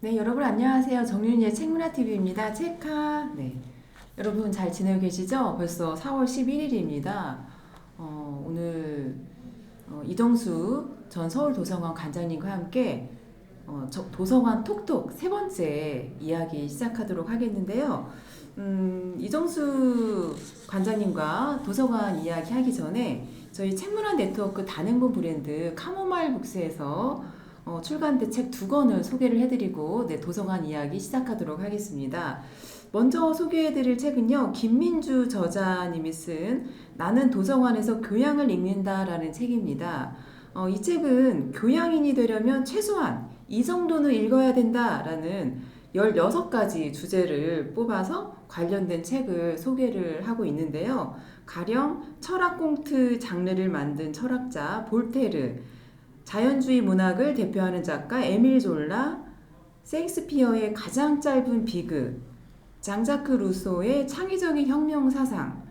네, 여러분 안녕하세요. 정윤희의 책문화TV입니다. 책카. 네, 여러분 잘 지내고 계시죠? 벌써 4월 11일입니다. 오늘 이정수 전 서울도서관 관장님과 함께 도서관 톡톡 세 번째 이야기 시작하도록 하겠는데요. 이정수 관장님과 도서관 이야기 하기 전에 저희 책문화 네트워크 단행본 브랜드 카모마일 북스에서 출간된 책 2권을 소개를 해드리고 도서관 이야기 시작하도록 하겠습니다. 먼저 소개해드릴 책은요, 김민주 저자님이 쓴 나는 도서관에서 교양을 읽는다라는 책입니다. 이 책은 교양인이 되려면 최소한 이 정도는 읽어야 된다라는 16가지 주제를 뽑아서 관련된 책을 소개를 하고 있는데요. 가령 철학 꽁트 장르를 만든 철학자 볼테르, 자연주의 문학을 대표하는 작가 에밀 졸라, 셰익스피어의 가장 짧은 비극, 장자크 루소의 창의적인 혁명 사상,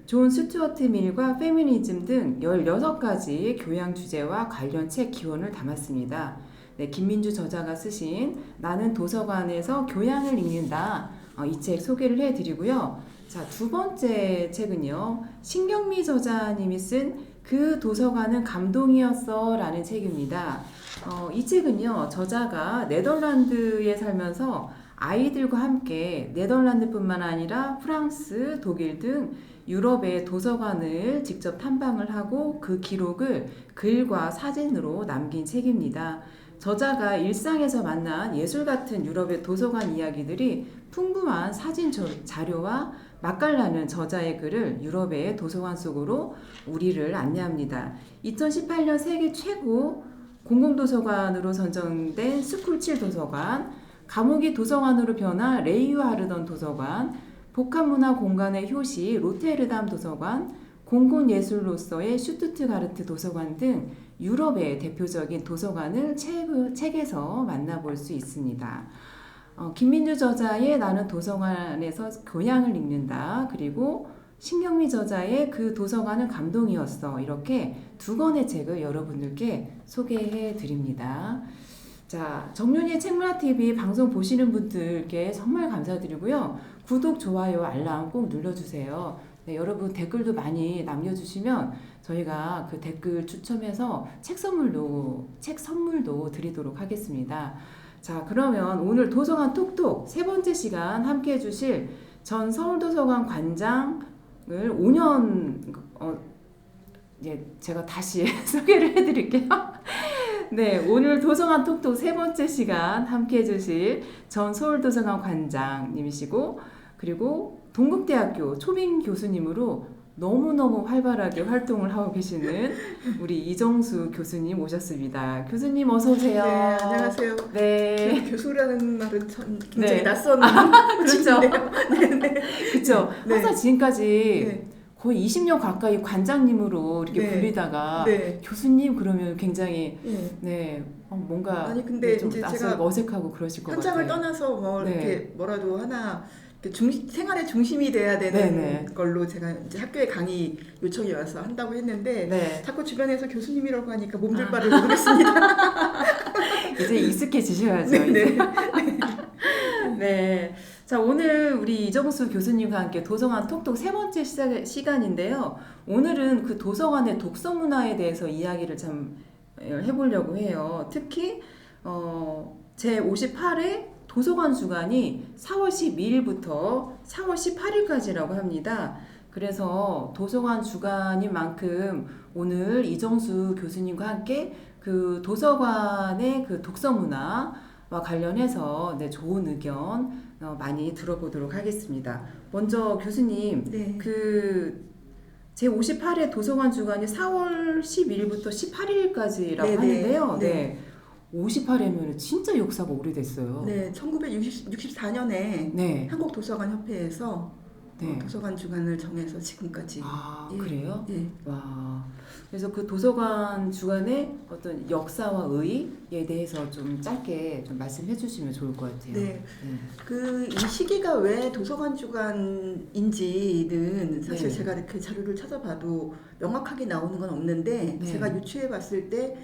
존 스튜어트 밀과 페미니즘 등 16가지 교양 주제와 관련 책 기원을 담았습니다. 네, 김민주 저자가 쓰신 나는 도서관에서 교양을 읽는다, 이 책 소개를 해드리고요. 자, 두 번째 책은요, 신경미 저자님이 쓴 그 도서관은 감동이었어 라는 책입니다. 이 책은요, 저자가 네덜란드에 살면서 아이들과 함께 네덜란드뿐만 아니라 프랑스, 독일 등 유럽의 도서관을 직접 탐방을 하고 그 기록을 글과 사진으로 남긴 책입니다. 저자가 일상에서 만난 예술 같은 유럽의 도서관 이야기들이 풍부한 사진 자료와 맛깔나는 저자의 글을 유럽의 도서관 속으로 우리를 안내합니다. 2018년 세계 최고 공공도서관으로 선정된 스쿨7 도서관, 감옥이 도서관으로 변한 레이유하르던 도서관, 복합문화 공간의 효시 로테르담 도서관, 공공예술로서의 슈투트가르트 도서관 등 유럽의 대표적인 도서관을 책에서 만나볼 수 있습니다. 김민주 저자의 나는 도서관에서 교양을 읽는다, 그리고 신경미 저자의 그 도서관은 감동이었어, 이렇게 2권의 책을 여러분들께 소개해 드립니다. 자, 정윤희의 책문화TV 방송 보시는 분들께 정말 감사드리고요. 구독, 좋아요, 알람 꼭 눌러주세요. 네, 여러분 댓글도 많이 남겨주시면 저희가 그 댓글 추첨해서 책 선물도 드리도록 하겠습니다. 자, 그러면 오늘 도서관 톡톡 세 번째 시간 함께 해주실 전 서울도서관 관장을 5년 제가 다시 소개를 해드릴게요. 네, 오늘 도서관 톡톡 세 번째 시간 함께 해주실 전 서울도서관 관장님이시고, 그리고 동국대학교 초빙 교수님으로 너무너무 활발하게 활동을 하고 계시는 우리 이정수 교수님 오셨습니다. 교수님 어서 오세요. 네, 안녕하세요. 네. 교수라는 말은 참 굉장히 낯선 그렇죠. 네네. 그렇죠. 네. 항상 지금까지 네. 거의 20년 가까이 관장님으로 이렇게 네. 불리다가 네. 교수님 그러면 굉장히 네. 뭔가 아니 근데 좀 이제 낯설고 제가 어색하고 그러실 것 현장을 같아요. 떠나서 뭐 네. 이렇게 뭐라도 하나 생활의 중심이 돼야 되는 네네. 걸로 제가 이제 학교에 강의 요청이 와서 한다고 했는데 네. 자꾸 주변에서 교수님이라고 하니까 몸둘 바를 모르겠습니다. 이제 익숙해지셔야죠. 네. 이제. 네. 자, 오늘 우리 이정수 교수님과 함께 도서관 톡톡 세 번째 시간인데요. 오늘은 그 도서관의 독서 문화에 대해서 이야기를 좀 해보려고 해요. 특히 제 58회 도서관 주간이 4월 12일부터 4월 18일까지라고 합니다. 그래서 도서관 주간인 만큼 오늘 이정수 교수님과 함께 그 도서관의 그 독서 문화와 관련해서 좋은 의견 많이 들어보도록 하겠습니다. 먼저 교수님, 네. 그 제 58회 도서관 주간이 4월 12일부터 18일까지라고 네네. 하는데요. 네. 네. 58회면 진짜 역사가 오래됐어요. 네, 1964년에 네. 한국도서관협회에서 네. 도서관 주간을 정해서 지금까지. 아, 예. 그래요? 예. 와. 그래서 그 도서관 주간의 어떤 역사와 의의에 대해서 좀 짧게 좀 말씀해 주시면 좋을 것 같아요. 네. 그 이 시기가 왜 도서관 주간인지는 사실 네. 제가 이렇게 자료를 찾아봐도 명확하게 나오는 건 없는데 네. 제가 유추해 봤을 때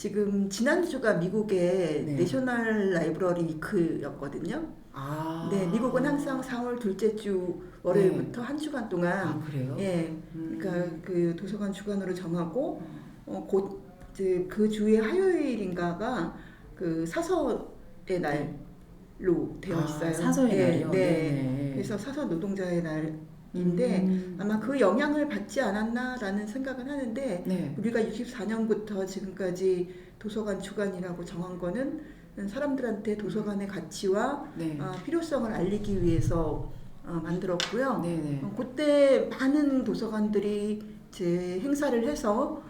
지금 지난주가 미국의 네. 내셔널 라이브러리 위크였거든요. 아. 네, 미국은 항상 4월 둘째 주 월요일부터 한 주간 동안 아, 그래요? 예, 그러니까 그 도서관 주간으로 정하고 곧 이제 그 주의 화요일인가가 그 사서의 날로 되어 있어요. 사서의 네, 날이요? 네. 네네. 그래서 사서 노동자의 날인데 아마 그 영향을 받지 않았나라는 생각을 하는데 네. 우리가 64년부터 지금까지 도서관 주간이라고 정한 거는 사람들한테 도서관의 가치와 네. 필요성을 알리기 위해서 만들었고요. 네네. 그때 많은 도서관들이 제 행사를 해서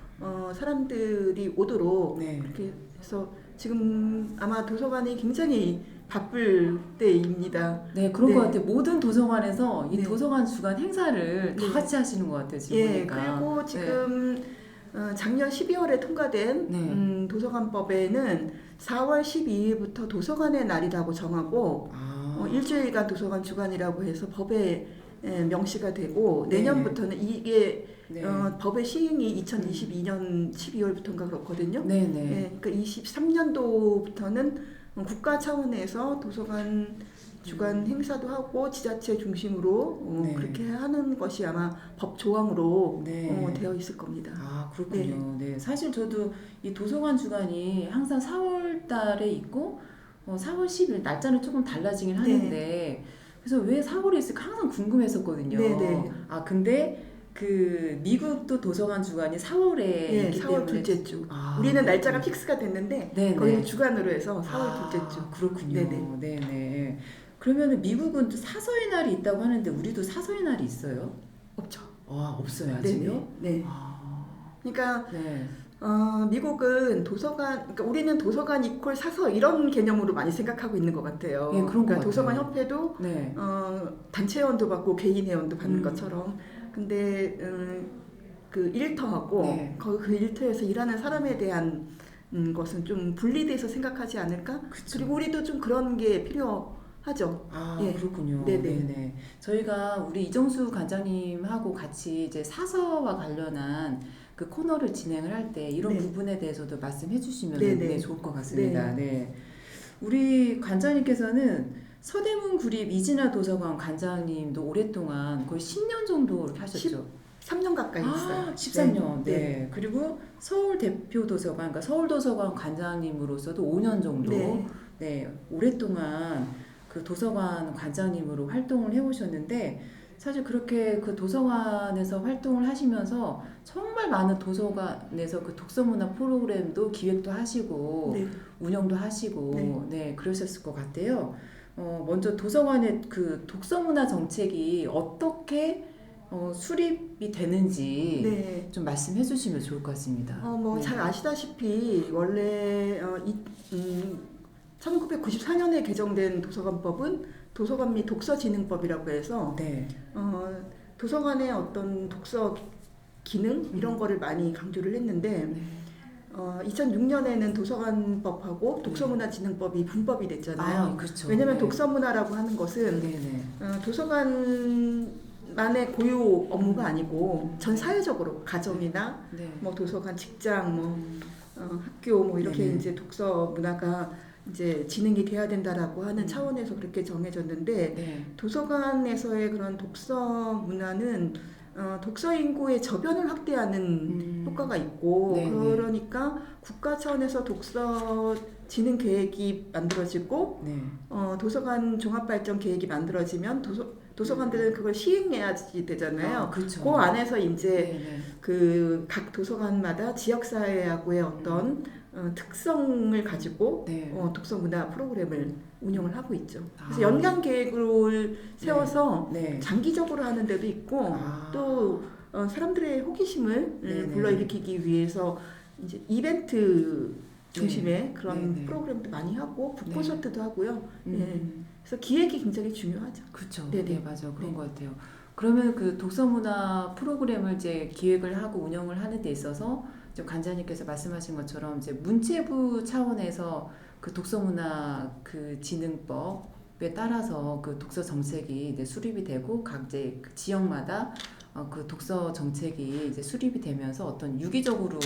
사람들이 오도록 네. 그렇게 해서 지금 아마 도서관이 굉장히 바쁠 때입니다. 네, 그런 네. 것 같아요. 모든 도서관에서 이 네. 도서관 주간 행사를 다 네. 같이 하시는 것 같아요. 지금 예, 보니까. 그리고 지금 작년 12월에 통과된 네. 도서관법에는 4월 12일부터 도서관의 날이라고 정하고 일주일간 도서관 주간이라고 해서 법에 명시가 되고 네. 내년부터는 이게 네. 법의 시행이 2022년 12월부터인가 그렇거든요. 네네. 예, 그러니까 23년도부터는 국가 차원에서 도서관 주간 행사도 하고 지자체 중심으로 네. 그렇게 하는 것이 아마 법 조항으로 네. 되어 있을 겁니다. 아, 그렇군요. 네. 사실 저도 이 도서관 주간이 항상 4월 달에 있고 4월 10일 날짜는 조금 달라지긴 하는데 그래서 왜 4월에 있을까 항상 궁금했었거든요. 네네. 아, 근데 그 미국도 도서관 주간이 4월에 예, 있기 4월 때문에 둘째 주. 아, 우리는 날짜가 픽스가 됐는데 네네. 거기는 주간으로 해서 4월 둘째 주. 그렇군요. 네네. 네네. 그러면은 미국은 또 사서의 날이 있다고 하는데 우리도 사서의 날이 있어요? 없죠. 없어요 네네. 아직요? 네. 그러니까 네. 미국은 도서관, 그러니까 우리는 도서관 이퀄 사서 이런 개념으로 많이 생각하고 있는 것 같아요. 예, 그런 것 그러니까 도서관 같아요. 협회도 네. 단체 회원도 받고 개인 회원도 받는 음. 것처럼. 근데 그 일터하고 네. 그 일터에서 일하는 사람에 대한 것은 좀 분리돼서 생각하지 않을까? 그쵸. 그리고 우리도 좀 그런 게 필요하죠. 예. 그렇군요. 네네. 네네. 저희가 우리 이정수 관장님하고 같이 이제 사서와 관련한 그 코너를 진행을 할 때 이런 네. 부분에 대해서도 말씀해 주시면 네네. 네, 좋을 것 같습니다. 네. 우리 관장님께서는 서대문 구립 이진아 도서관 관장님도 오랫동안 거의 10년 정도 이렇게 하셨죠. 3년 가까이 했어요. 13년. 네. 네. 그리고 서울 대표 도서관, 그러니까 서울 도서관 관장님으로서도 5년 정도. 네. 네. 오랫동안 그 도서관 관장님으로 활동을 해오셨는데 사실 그렇게 그 도서관에서 활동을 하시면서 정말 많은 도서관에서 그 독서문화 프로그램도 기획도 하시고 네. 운영도 하시고 네. 네, 그러셨을 것 같아요. 먼저 도서관의 그 독서문화 정책이 어떻게 수립이 되는지 네. 좀 말씀해 주시면 좋을 것 같습니다. 뭐 잘 아시다시피 원래 1994년에 개정된 도서관법은 도서관 및 독서진흥법이라고 해서 네. 도서관의 어떤 독서 기능 이런 거를 많이 강조를 했는데 네. 2006년에는 도서관법하고 독서문화진흥법이 분법이 됐잖아요. 그렇죠. 왜냐하면 네. 독서문화라고 하는 것은 네네. 도서관만의 고유 업무가 아니고 전 사회적으로 가정이나 네. 뭐 도서관, 직장, 뭐 학교 뭐 이렇게 네네. 이제 독서 문화가 이제 진행이 돼야 된다라고 하는 차원에서 그렇게 정해졌는데 네. 도서관에서의 그런 독서 문화는 독서 인구의 저변을 확대하는 효과가 있고 네네. 그러니까 국가 차원에서 독서 진흥 계획이 만들어지고 네. 도서관 종합발전 계획이 만들어지면 도서관들은 그걸 시행해야지 되잖아요. 그렇죠. 그 안에서 이제 네네. 그 각 도서관마다 지역사회하고의 어떤 특성을 가지고 네. 독서 문화 프로그램을 운영을 하고 있죠. 그래서 아. 연간 계획을 세워서 네. 장기적으로 하는 데도 있고 또 사람들의 호기심을 네네. 불러일으키기 위해서 이제 이벤트 중심의 그런 네네. 프로그램도 많이 하고 북콘서트도 하고요. 음. 예. 그래서 기획이 굉장히 중요하죠. 그렇죠. 네네. 네, 맞아요. 그런 네. 것 같아요. 그러면 그 독서문화 프로그램을 이제 기획을 하고 운영을 하는 데 있어서 이제 관장님께서 말씀하신 것처럼 이제 문체부 차원에서 그 독서문화 그 진흥법에 따라서 그 독서 정책이 이제 수립이 되고 각 이제 그 지역마다 그 독서 정책이 이제 수립이 되면서 어떤 유기적으로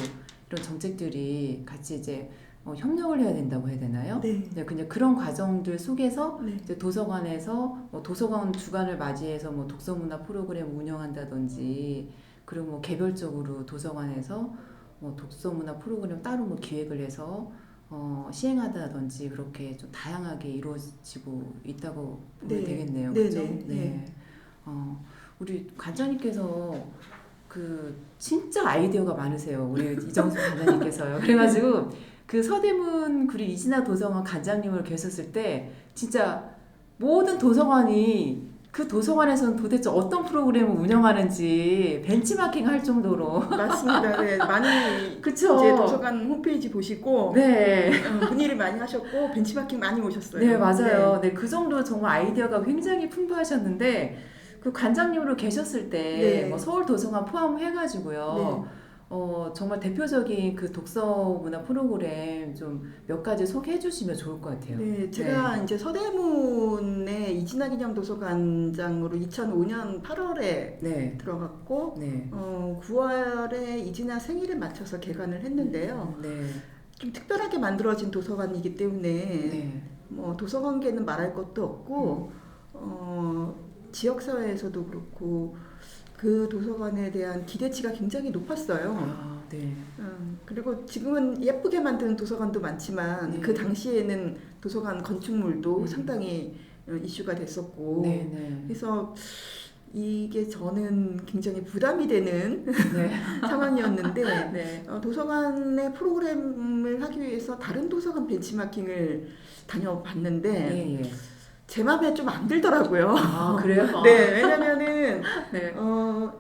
이런 정책들이 같이 이제 협력을 해야 된다고 해야 되나요? 네. 네, 그냥 그런 과정들 속에서 네. 이제 도서관에서 도서관 주간을 맞이해서 독서 문화 프로그램 운영한다든지 그리고 개별적으로 도서관에서 독서 문화 프로그램 따로 기획을 해서 시행하다든지 그렇게 좀 다양하게 이루어지고 있다고 보면 네. 되겠네요. 네, 그렇죠? 네, 네. 우리 관장님께서 진짜 아이디어가 많으세요. 우리 이정수 관장님께서요. 그래가지고 그 서대문 구리 이진아 도서관 관장님으로 계셨을 때 진짜 모든 도서관이 그 도서관에서는 도대체 어떤 프로그램을 운영하는지 벤치마킹 할 정도로 맞습니다. 네, 많이 그쵸? 이제 도서관 홈페이지 보시고 네. 문의를 많이 하셨고 벤치마킹 많이 오셨어요. 네, 맞아요. 네, 그 정도로 정말 아이디어가 굉장히 풍부하셨는데 그 관장님으로 계셨을 때 네. 서울 도서관 포함해가지고요. 네. 정말 대표적인 그 독서 문화 프로그램 좀 몇 가지 소개해 주시면 좋을 것 같아요. 네, 제가 이제 서대문의 이진아 기념 도서관장으로 2005년 8월에 네. 들어갔고 네. 9월에 이진아 생일에 맞춰서 개관을 했는데요. 네. 좀 특별하게 만들어진 도서관이기 때문에 네. 도서관계는 말할 것도 없고 지역사회에서도 그렇고 그 도서관에 대한 기대치가 굉장히 높았어요. 아, 네. 그리고 지금은 예쁘게 만드는 도서관도 많지만 네. 그 당시에는 도서관 건축물도 상당히 이슈가 됐었고 네, 네. 그래서 이게 저는 굉장히 부담이 되는 네. 상황이었는데 네. 도서관의 프로그램을 하기 위해서 다른 도서관 벤치마킹을 다녀봤는데 예, 예. 제 마음에 좀 안 들더라고요. 아, 그래요? 네, 왜냐면은 네.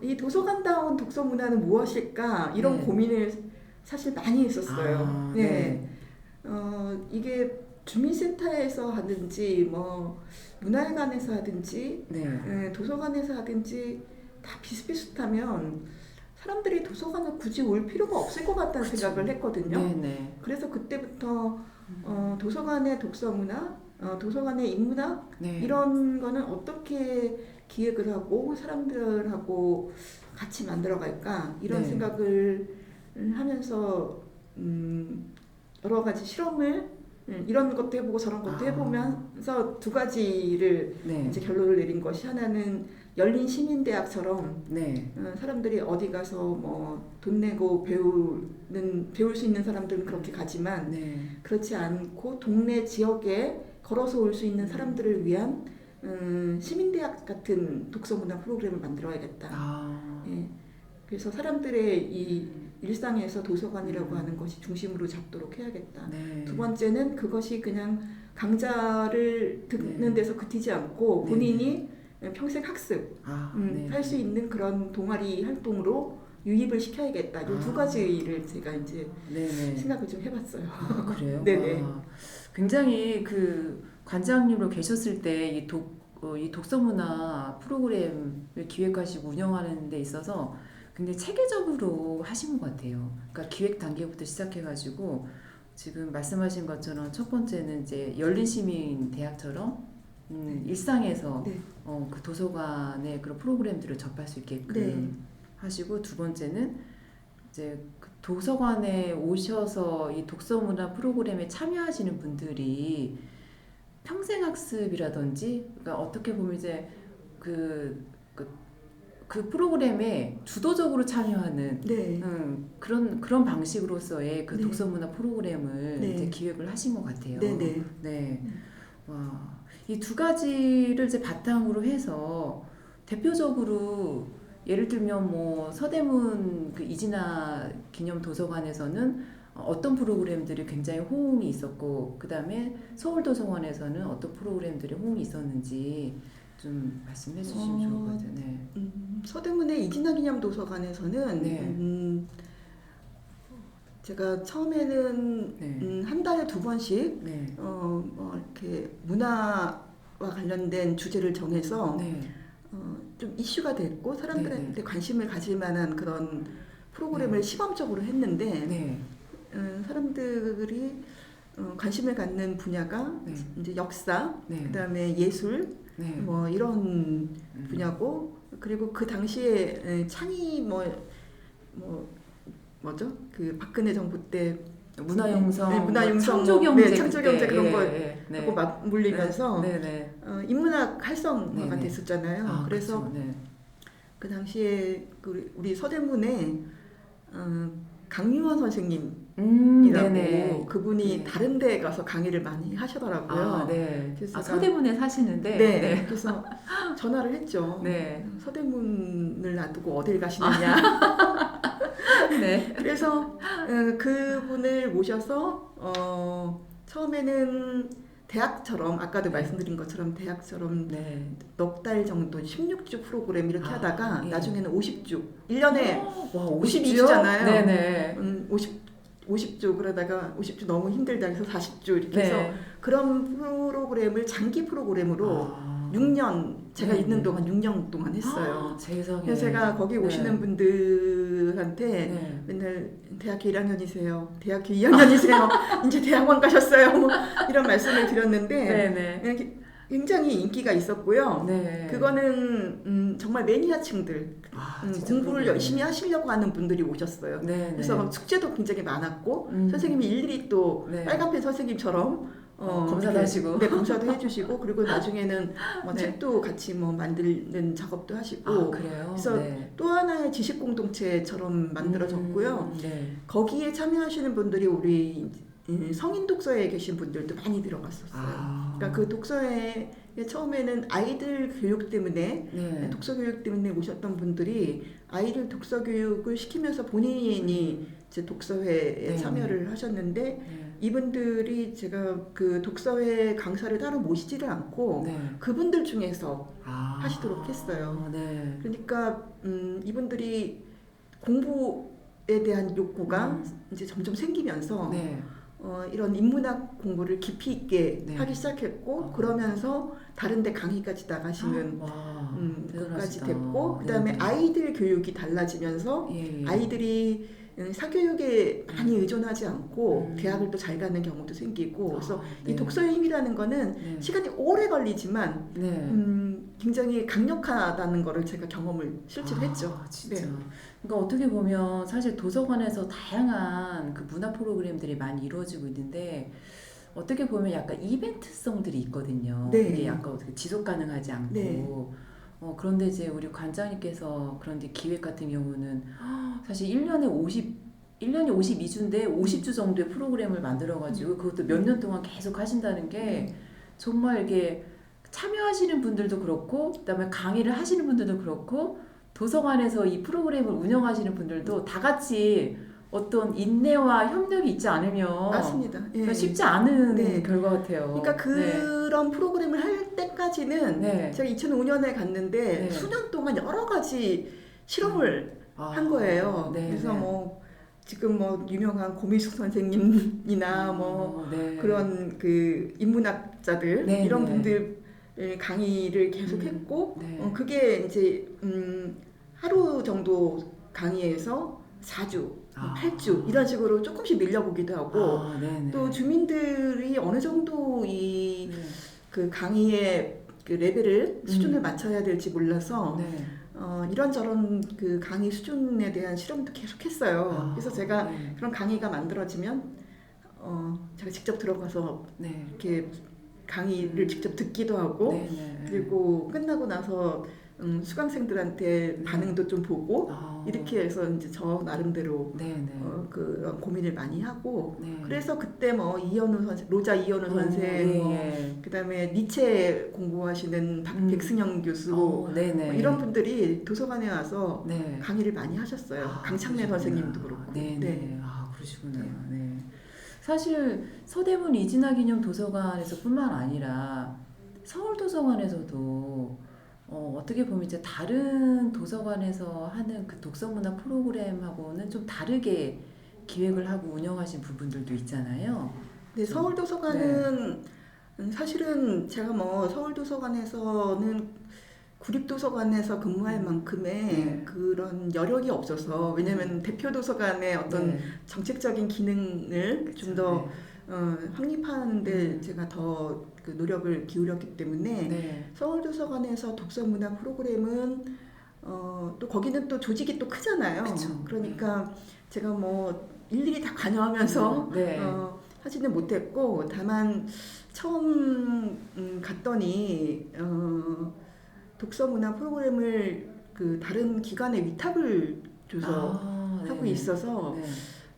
이 도서관다운 독서 문화는 무엇일까 이런 네. 고민을 사실 많이 했었어요. 아, 네. 이게 주민센터에서 하든지 문화회관에서 하든지 네. 도서관에서 하든지 다 비슷비슷하면 사람들이 도서관을 굳이 올 필요가 없을 것 같다는 그쵸. 생각을 했거든요. 네, 네. 그래서 그때부터 도서관의 독서 문화, 도서관의 인문학 네. 이런 거는 어떻게 기획을 하고 사람들하고 같이 만들어갈까 이런 네. 생각을 하면서 여러 가지 실험을 이런 것도 해보고 저런 것도 해보면서 두 가지를 네. 이제 결론을 내린 것이 하나는 열린 시민대학처럼 네. 사람들이 어디 가서 돈 내고 배울 수 있는 사람들은 그렇게 가지만 네. 그렇지 않고 동네 지역에 걸어서 올 수 있는 사람들을 위한 시민대학 같은 독서문화 프로그램을 만들어야겠다. 아. 예. 그래서 사람들의 이 일상에서 도서관이라고 하는 것이 중심으로 잡도록 해야겠다. 네. 두 번째는 그것이 그냥 강좌를 듣는 네. 데서 그치지 않고 네. 본인이 평생 학습 네. 할 수 있는 그런 동아리 활동으로 유입을 시켜야겠다. 이 두 가지를 제가 이제 네네. 생각을 좀 해봤어요. 아, 그래요? 네네. 굉장히 그 관장님으로 계셨을 때 이 독서문화 프로그램을 기획하시고 운영하는 데 있어서 굉장히 체계적으로 하신 것 같아요. 그러니까 기획 단계부터 시작해가지고 지금 말씀하신 것처럼 첫 번째는 이제 열린시민 대학처럼 일상에서 네. 그 도서관의 그런 프로그램들을 접할 수 있게끔 네. 하시고 두 번째는 이제 그 도서관에 오셔서 이 독서문화 프로그램에 참여하시는 분들이 평생학습이라든지 그러니까 어떻게 보면 이제 그 프로그램에 주도적으로 참여하는 네. 그런 방식으로서의 그 네. 독서문화 프로그램을 네. 이제 기획을 하신 것 같아요. 네네. 네. 와, 이 두 가지를 이제 바탕으로 해서 대표적으로 예를 들면 서대문 그 이진아 기념 도서관에서는 어떤 프로그램들이 굉장히 호응이 있었고 그 다음에 서울 도서관에서는 어떤 프로그램들이 호응이 있었는지 좀 말씀해 주시면 좋을 것 같아요. 네. 서대문의 이진아 기념 도서관에서는 네. 제가 처음에는 네. 한 달에 2번씩 네. 이렇게 문화와 관련된 주제를 정해서 네. 좀 이슈가 됐고 사람들한테 네. 관심을 가질 만한 그런 프로그램을 네. 시범적으로 했는데 네. 사람들이 관심을 갖는 분야가 네. 이제 역사, 네. 그다음에 예술, 네. 이런 분야고 그리고 그 당시에 창의 뭐죠? 그 박근혜 정부 때 문화융성, 네, 문화융성, 창조경제, 네, 창조경제 그런 거 네. 하고 맞물리면서 네. 인문학 활성화가 네네. 됐었잖아요. 아, 그래서 그렇죠. 네. 그 당시에 우리 서대문에 강유원 선생님이라고 네네. 그분이 네. 다른 데 가서 강의를 많이 하시더라고요. 아, 네. 그래서 아, 제가- 서대문에 사시는데. 네, 네. 그래서 전화를 했죠. 네. 서대문을 놔두고 어딜 가시느냐. 네. 그래서 그분을 모셔서 처음에는 대학처럼 아까도 네. 말씀드린 것처럼 대학처럼 네. 넉 달 정도 16주 프로그램 이렇게 아, 하다가 예. 나중에는 50주 1년에 와, 52주 잖아요. 네네. 50주 그러다가 50주 너무 힘들다 해서 40주 이렇게 해서 네. 그런 프로그램을 장기 프로그램으로 아. 6년 제가 네, 있는 네. 동안 6년 동안 했어요. 아, 세상에. 그래서 제가 거기 네. 오시는 분들한테 네. 맨날 대학교 1학년이세요. 대학교 2학년이세요. 이제 대학원 가셨어요. 뭐 이런 말씀을 드렸는데 네네. 굉장히 인기가 있었고요. 네. 그거는 정말 매니아층들 아, 진짜 공부를 그러네. 열심히 하시려고 하는 분들이 오셨어요. 네. 그래서 숙제도 굉장히 많았고 음. 선생님이 일일이 또 네. 빨간펜 선생님처럼 검사도 이렇게, 하시고. 네, 검사도 해주시고 그리고 나중에는 뭐 네. 책도 같이 뭐 만드는 작업도 하시고 아, 그래요? 그래서 네. 또 하나의 지식 공동체처럼 만들어졌고요. 네. 거기에 참여하시는 분들이 우리 성인 독서회에 계신 분들도 많이 들어갔었어요. 아. 그러니까 그 독서회에 처음에는 아이들 교육 때문에 네. 독서 교육 때문에 오셨던 분들이 아이들 독서 교육을 시키면서 본인이 이제 독서회에 네. 참여를 하셨는데 네. 이분들이 제가 그 독서회 강사를 따로 모시지를 않고 네. 그분들 중에서 아. 하시도록 했어요. 네. 그러니까 이분들이 공부에 대한 욕구가 이제 점점 생기면서 네. 이런 인문학 공부를 깊이 있게 네. 하기 시작했고 아. 그러면서 다른데 강의까지 나가시는 와. 것까지 대단하시다. 됐고 그다음에 네네. 아이들 교육이 달라지면서 예. 아이들이 사교육에 많이 의존하지 않고 음. 대학을 또 잘 가는 경우도 생기고 그래서 아, 이 독서의 힘이라는 거는 네. 시간이 오래 걸리지만 네. 굉장히 강력하다는 거를 제가 경험을 실제로 했죠. 진짜. 네. 그러니까 어떻게 보면 사실 도서관에서 다양한 그 문화 프로그램들이 많이 이루어지고 있는데 어떻게 보면 약간 이벤트성들이 있거든요. 네. 이게 약간 어떻게 지속 가능하지 않고. 네. 그런데 이제 우리 관장님께서 그런데 기획 같은 경우는 사실 1년에 52주인데 50주 정도의 프로그램을 만들어가지고 그것도 몇 년 동안 계속 하신다는 게 정말 이게 참여하시는 분들도 그렇고 그다음에 강의를 하시는 분들도 그렇고 도서관에서 이 프로그램을 운영하시는 분들도 다 같이 어떤 인내와 협력이 있지 않으면 맞습니다. 예. 그러니까 쉽지 않은 네. 결과 같아요. 그러니까 그런 프로그램을 할 때까지는 네. 제가 2005년에 갔는데 네. 수년 동안 여러 가지 실험을 한 거예요. 네, 그래서 네. 뭐 지금 뭐 유명한 고미숙 선생님이나 뭐 네. 그런 그 인문학자들 네, 이런 네. 분들 강의를 계속했고 네. 그게 이제 하루 정도 강의에서 4주, 8주 이런 식으로 조금씩 늘려보기도 하고 네네. 또 주민들이 어느 정도 이 그 강의의 그 레벨을 수준을 맞춰야 될지 몰라서 네. 이런저런 그 강의 수준에 대한 실험도 계속했어요. 그래서 제가 네. 그런 강의가 만들어지면 제가 직접 들어가서 네. 이렇게 강의를 직접 듣기도 하고 네, 네. 그리고 끝나고 나서 수강생들한테 반응도 좀 보고 이렇게 해서 이제 저 나름대로 네, 네. 그런 고민을 많이 하고 네. 그래서 그때 뭐 이현우 선생, 로자 이현우 선생, 예, 뭐 예. 그다음에 니체 공부하시는 백승영 교수 네, 네. 뭐 이런 분들이 도서관에 와서 네. 강의를 많이 하셨어요. 강창래 그러시구나. 선생님도 그렇고. 네, 네. 그러시구나. 네. 사실 서대문 이진아 기념 도서관에서뿐만 아니라 서울 도서관에서도 어떻게 보면 이제 다른 도서관에서 하는 그 독서문화 프로그램하고는 좀 다르게 기획을 하고 운영하신 부분들도 있잖아요. 네, 서울 도서관은 사실은 제가 뭐 서울 도서관에서는 구립도서관에서 근무할 만큼의 그런 여력이 없어서 왜냐면 대표 도서관의 어떤 정책적인 기능을 좀 더 확립하는데 제가 더 그 노력을 기울였기 때문에 서울도서관에서 독서문화 프로그램은 또 거기는 또 조직이 또 크잖아요. 그쵸. 그러니까 제가 뭐 일일이 다 관여하면서 네. 하지는 못했고 다만 처음 갔더니 독서 문화 프로그램을 그 다른 기관에 위탁을 줘서 하고 네. 있어서 네.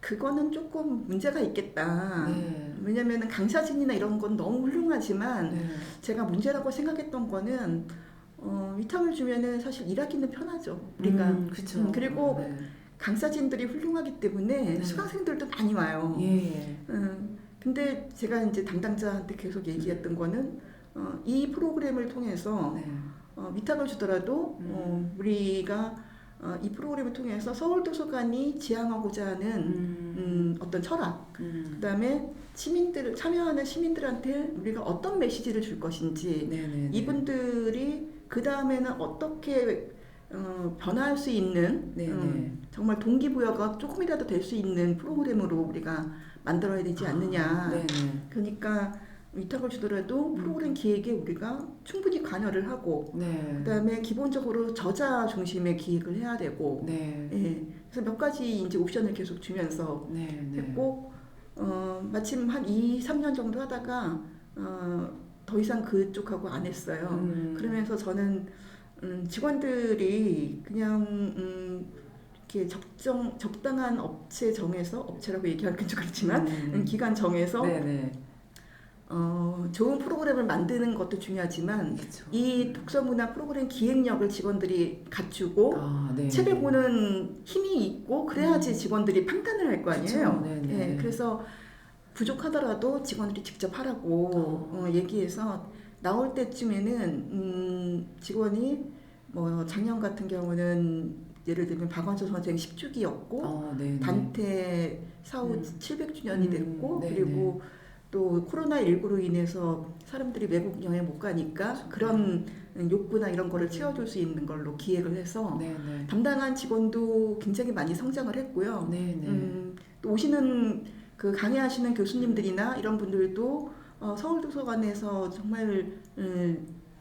그거는 조금 문제가 있겠다. 네. 왜냐면은 강사진이나 이런 건 너무 훌륭하지만 네. 제가 문제라고 생각했던 거는 위탁을 주면은 사실 일하기는 편하죠. 우리가 그쵸. 그리고 네. 강사진들이 훌륭하기 때문에 네. 수강생들도 많이 와요. 예. 근데 제가 이제 담당자한테 계속 얘기했던 거는 이 프로그램을 통해서 네. 위탁을 주더라도 우리가 이 프로그램을 통해서 서울도서관이 지향하고자 하는 어떤 철학, 그다음에 시민들 참여하는 시민들한테 우리가 어떤 메시지를 줄 것인지, 네네. 이분들이 그 다음에는 어떻게 변화할 수 있는 네네. 정말 동기부여가 조금이라도 될 수 있는 프로그램으로 우리가 만들어야 되지 않느냐. 네네. 그러니까 위탁을 주더라도 프로그램 기획에 우리가 충분히 관여를 하고, 네. 그다음에 기본적으로 저자 중심의 기획을 해야 되고, 네. 예, 그래서 몇 가지 이제 옵션을 계속 주면서 네. 했고, 마침 한 2, 3년 정도 하다가 더 이상 그쪽하고 안 했어요. 그러면서 저는 직원들이 그냥 이렇게 적당한 업체 정해서, 업체라고 얘기하기는 좀 그렇지만 기간 정해서 네네. 좋은 프로그램을 만드는 것도 중요하지만 그쵸. 이 독서문화 프로그램 기획력을 직원들이 갖추고 네. 책을 보는 힘이 있고 그래야지 직원들이 판단을 할 거 아니에요. 그쵸. 네네. 예, 그래서 부족하더라도 직원들이 직접 하라고 얘기해서 나올 때쯤에는 직원이 뭐 작년 같은 경우는 예를 들면 박완서 선생 10주기였고 단테 사후 700주년이 됐고 네네. 그리고 또 코로나19로 인해서 사람들이 외국 여행 못 가니까 그런 욕구나 이런 거를 채워줄 수 있는 걸로 기획을 해서 네네. 담당한 직원도 굉장히 많이 성장을 했고요. 네네. 또 오시는 그 강의하시는 교수님들이나 이런 분들도 서울도서관에서 정말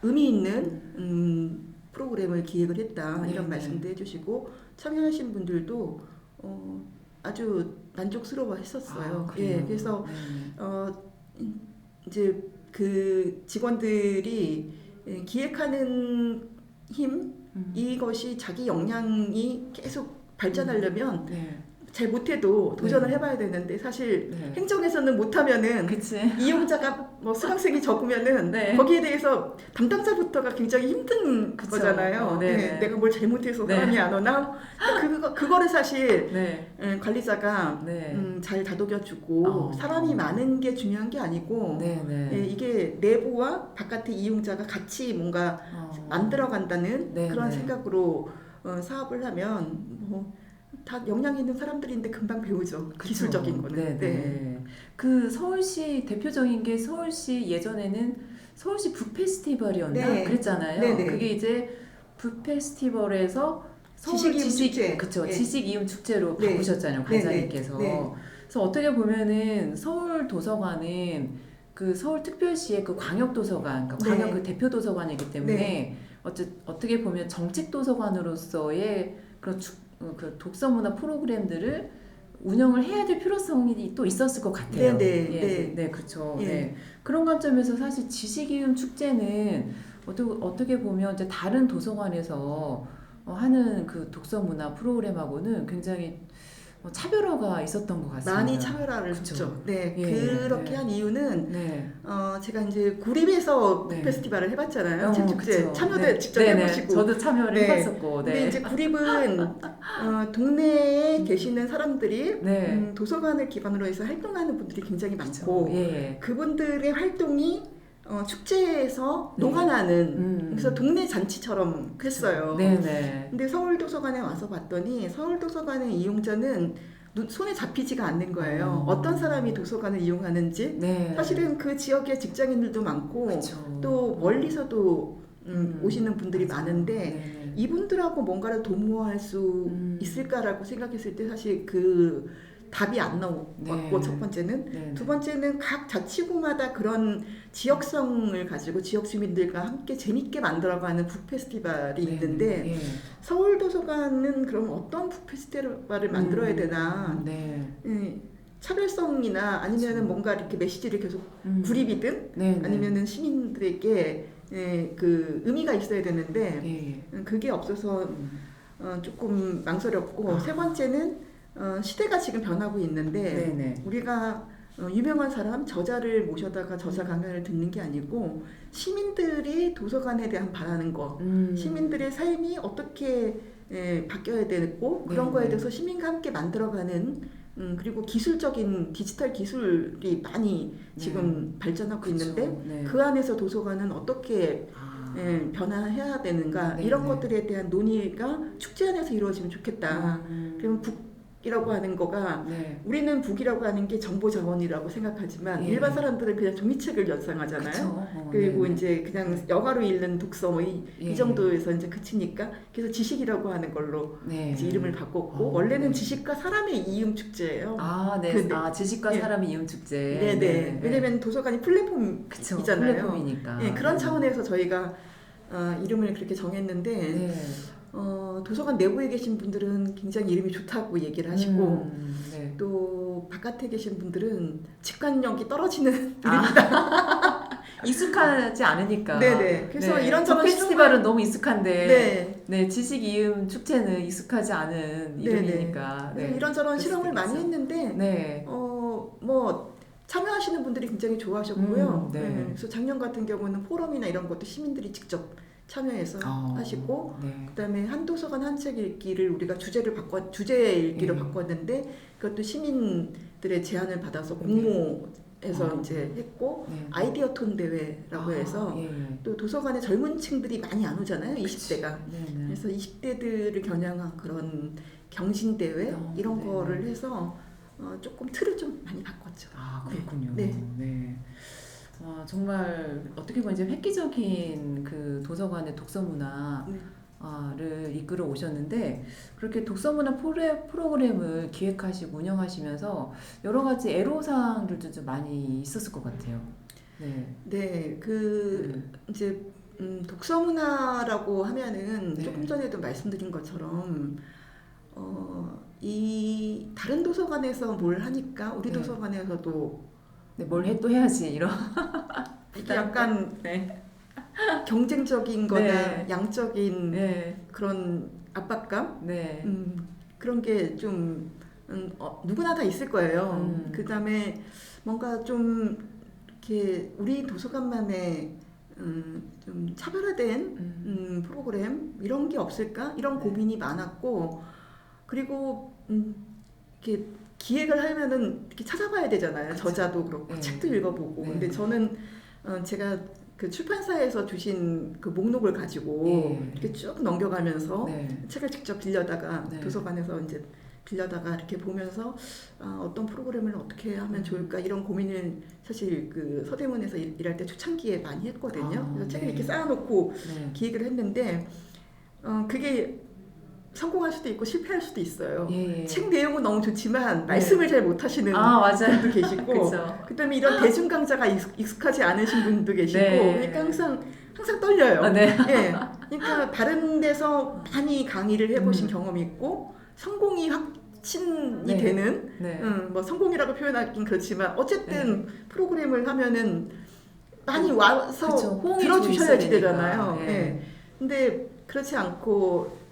의미 있는 프로그램을 기획을 했다 이런 네네. 말씀도 해주시고 참여하신 분들도 아주 만족스러워했었어요. 예, 그래서 이제 그 직원들이 기획하는 힘 이것이 자기 역량이 계속 발전하려면 네. 잘 못해도 도전을 해봐야 되는데 사실 네. 행정에서는 못하면은 그치. 이용자가 뭐 수강생이 적으면은 네. 거기에 대해서 담당자부터가 굉장히 힘든 그쵸. 거잖아요. 네네. 내가 뭘 잘못해서 네. 사람이 안 오나? 그거를 사실 네. 관리자가 네. 잘 다독여주고 사람이 많은 게 중요한 게 아니고 네네. 이게 내부와 바깥의 이용자가 같이 뭔가 만들어간다는 네네. 그런 생각으로 사업을 하면 뭐 다 역량 있는 사람들인데 금방 배우죠. 그쵸. 기술적인 거는. 네네. 네. 그 서울시 대표적인 게 서울시 예전에는 서울시 북 페스티벌이었나 네. 그랬잖아요. 네네. 그게 이제 북 페스티벌에서 서울 지식이음 축제. 그쵸. 네. 지식이음 축제로 네. 바꾸셨잖아요, 관장님께서. 네. 그래서 어떻게 보면은 서울 도서관은 그 서울특별시의 그 광역도서관, 그러니까 광역 네. 그 대표 도서관이기 때문에 어떻게 보면 정책 도서관으로서의 그 독서문화 프로그램들을 운영을 해야 될 필요성이 또 있었을 것 같아요. 네, 그렇죠. 예. 네. 그런 관점에서 사실 지식이음 축제는 어떻게 보면 이제 다른 도서관에서 하는 그 독서문화 프로그램하고는 굉장히 차별화가 있었던 것 같습니다. 많이 차별화를 그쵸. 했죠. 네, 예, 그렇게 네. 한 이유는 네. 제가 이제 구립에서 네. 페스티벌을 해봤잖아요. 책축제 그쵸. 참여도 네. 직접 네네. 해보시고. 저도 참여를 네. 해봤었고. 근데 네. 이제 구립은 동네에 계시는 사람들이 네. 도서관을 기반으로 해서 활동하는 분들이 굉장히 많고 예. 그분들의 활동이 축제에서 네. 녹아나는 그래서 동네 잔치처럼 했어요. 네네. 근데 서울도서관에 와서 봤더니 서울도서관의 이용자는 손에 잡히지가 않는 거예요. 어떤 사람이 도서관을 이용하는지. 네. 사실은 그 지역에 직장인들도 많고 그쵸. 또 멀리서도 오시는 분들이 맞아요. 많은데 네네. 이분들하고 뭔가를 도모할 수 있을까라고 생각했을 때 사실 그 답이 안 나왔고 네. 첫 번째는 네. 두 번째는 각 자치구마다 그런 지역성을 가지고 지역 주민들과 함께 재밌게 만들어가는 북 페스티벌이 네. 있는데 예. 서울 도서관은 그럼 어떤 북 페스티벌을 만들어야 되나 네. 차별성이나 아니면은 그렇죠. 뭔가 이렇게 메시지를 계속 네. 구립이든 네. 아니면은 시민들에게 그 의미가 있어야 되는데 예. 그게 없어서 조금 망설였고 세 번째는 시대가 지금 변하고 있는데 네네. 우리가 유명한 사람 저자를 모셔다가 저자 강연을 듣는 게 아니고 시민들이 도서관에 대한 바라는 거 시민들의 삶이 어떻게 바뀌어야 되고 그런 거에 대해서 시민과 함께 만들어가는 그리고 기술적인 디지털 기술이 많이 지금 발전하고 그쵸. 있는데 네. 그 안에서 도서관은 어떻게 변화해야 되는가 네, 이런 네. 것들에 대한 논의가 축제 안에서 이루어지면 좋겠다. 그러면 북이라고 하는 거가 네. 우리는 북이라고 하는 게 정보 자원이라고 생각하지만 예. 일반 사람들은 그냥 종이책을 연상하잖아요. 그쵸. 그리고 네네. 이제 그냥 영화로 읽는 독서 뭐 이 예. 정도에서 이제 그치니까 그래서 지식이라고 하는 걸로 네. 이제 이름을 바꿨고 원래는 네. 지식과 사람의 이음 축제예요. 아, 네. 근데- 지식과 예. 사람의 이음 축제. 네네. 왜냐면 도서관이 플랫폼이잖아요. 그쵸. 플랫폼이니까. 그런 네. 차원에서 저희가 이름을 그렇게 정했는데 네. 도서관 내부에 계신 분들은 굉장히 이름이 좋다고 얘기를 하시고 네. 또 바깥에 계신 분들은 직관력이 떨어지는 익숙하지 않으니까. 네네. 그래서 이런저런 페스티벌은 너무 익숙한데. 네. 네, 지식 이음 축제는 익숙하지 않은 이름이니까. 그래서 네. 이런저런 그럴 실험을 수도 많이 있겠죠. 했는데 네. 뭐 참여하시는 분들이 굉장히 좋아하셨고요. 네. 그래서 작년 같은 경우는 포럼이나 이런 것도 시민들이 직접 참여해서 하시고 네. 그다음에 한 도서관 한 책 읽기를 우리가 주제 읽기로 예. 바꿨는데 그것도 시민들의 제안을 받아서 공모해서 이제 했고 네. 아이디어 톤 대회라고 해서 예. 또 도서관에 젊은 층들이 많이 안 오잖아요. 20대가. 네네. 그래서 20대들을 겨냥한 그런 경신 대회 이런 네. 거를 해서 조금 틀을 좀 많이 바꿨죠. 아, 그렇군요. 네. 네. 정말 어떻게 보면 이제 획기적인 그 도서관의 독서 문화를 이끌어 오셨는데 그렇게 독서 문화 프로그램을 기획하시고 운영하시면서 여러 가지 애로사항들도 좀 많이 있었을 것 같아요. 네. 네, 이제 독서 문화라고 하면은 네. 조금 전에도 말씀드린 것처럼 이 다른 도서관에서 뭘 하니까 우리 네. 도서관에서도 네, 뭘 또 해야지 이런. 이게 약간 네. 경쟁적인 거나 네. 양적인 네. 그런 압박감 네. 그런 게 좀 누구나 다 있을 거예요. 그다음에 뭔가 좀 이렇게 우리 도서관만의 좀 차별화된 프로그램 이런 게 없을까 이런 고민이 많았고 그리고 이렇게 기획을 하면은 이렇게 찾아봐야 되잖아요. 그쵸. 저자도 그렇고 네. 책도 읽어보고. 네. 근데 저는 제가 그 출판사에서 주신 그 목록을 가지고 네. 이렇게 쭉 넘겨가면서 네. 책을 직접 빌려다가 네. 도서관에서 이제 빌려다가 이렇게 보면서 어떤 프로그램을 어떻게 하면 좋을까 이런 고민을 사실 그 서대문에서 일할 때 초창기에 많이 했거든요. 그래서 책을 네. 이렇게 쌓아놓고 네. 기획을 했는데 그게 성공할 수도 있고 실패할 수도 있어요. 예. 책 내용은 너무 좋지만 말씀을 잘 못하시는 맞아요. 분도 계시고 그렇죠. 그다음에 이런 대중 강좌가 익숙하지 않으신 분도 계시고 네. 그러니까 항상 떨려요. 네. 예. 그러니까 다른 데서 많이 강의를 해보신 경험이 있고 성공이 확신이 네. 되는 네. 뭐 성공이라고 표현하긴 그렇지만 어쨌든 프로그램을 하면은 많이 와서 그쵸. 호응이 좀 들어주셔야지 있어야 되잖아요. 되니까. 예. 근데 그렇지 않고